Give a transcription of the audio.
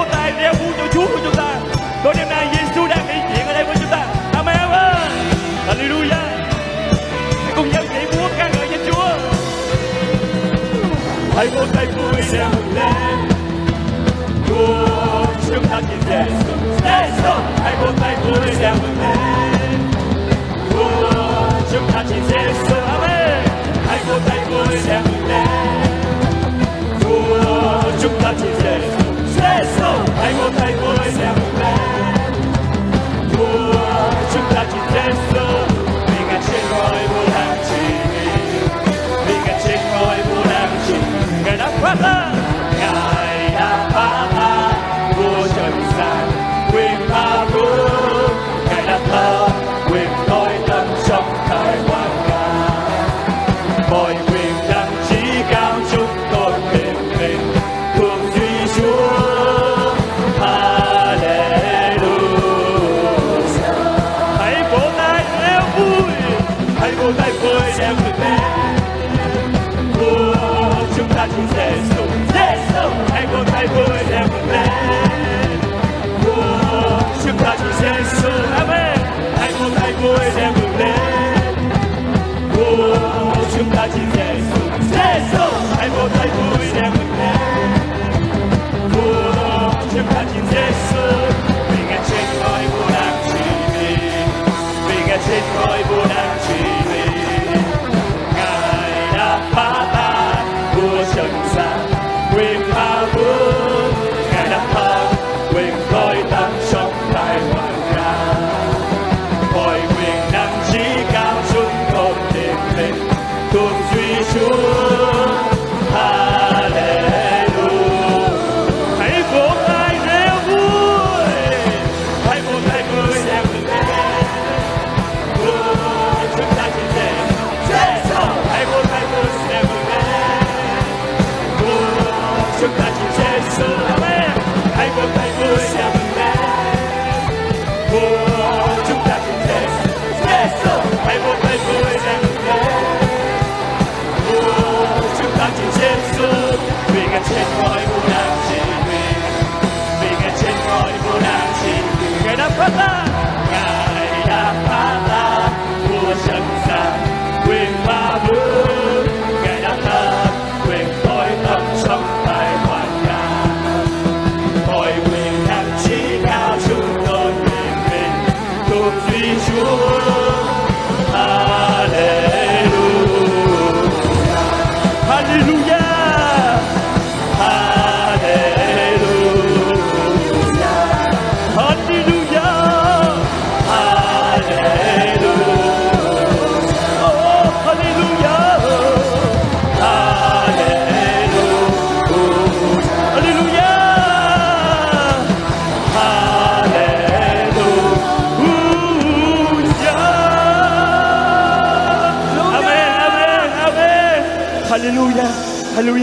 vỗ tay reo vui cho Chúa của chúng ta. Tối đêm nay Giêsu đang hiện diện ở đây với chúng ta. Amen. Hallelujah. Hãy cùng nhau nhảy múa ca ngợi danh Chúa. Hãy vỗ tay vui reo lên. Chúa chúng ta tin Giêsu. Hãy vỗ tay vui reo lên. Chúa chúng ta tin Giêsu. Amen. Hãy vỗ tay vui reo lên. Chúa chúng ta tin Giêsu. Hãy vỗ tay vui reo lên. Chúa chúng ta tin Giêsu. Vì Ngài trên ngôi vua đang trị, vì Ngài trên ngôi vua đang trị, Ngài đã phá tan, Ngài đã phá tan vua trần gian quyền tha thứ, Ngài đã thờ quyền tối tăm trong thời hoàng ca. Mọi quyền đăng chí cao chúng tôi hiển mình cùng Duy Chúa. Hãy vỗ tay reo vui, hãy vỗ tay vui reo lên. Vua chúng ta tin Giêsu. Hãy vỗ tay vui reo lên. Vua chúng ta tin Giêsu. Amen. Hãy vỗ tay vui reo lên. Vua chúng ta tin Giêsu. Hãy vỗ tay vui reo lên. Vua chúng ta tin Giêsu. Vì Ngài trên ngôi vua đang trị, vì Ngài trên ngôi vua đang trị, Ngài đã phá tan vua trần gian quyền tha thứ, Ngài đã thắng quyền tối tăm trong thời hoàng ca. Mọi quyền năng trí cao chúng con hiển mình thuộc Duy Chúa. Hallelujah. Hãy vỗ tay reo vui, hãy vỗ tay vui reo lên. Vua chúng ta tin Giêsu. Hãy vỗ tay vui reo lên. Vua chúng ta tin Giêsu. Amen. Hãy vỗ tay vui reo lên. Vua chúng ta tin Giêsu. Hãy vỗ tay vui reo lên. Vua chúng ta tin Giêsu. Vì Ngài trên ngôi vua đang trị, vì Ngài trên ngôi vua đang trị, Ngài đã phá tan, Ngài đã phá tan vua trần gian quyền tha thứ, Ngài đã thắng quyền tối tăm trong thời hoàng ca. Mọi quyền năng trí cao chúng tôi hiển mình thuộc Duy Chúa. Hallelujah. Hallelujah. Hallelujah. Hallelujah.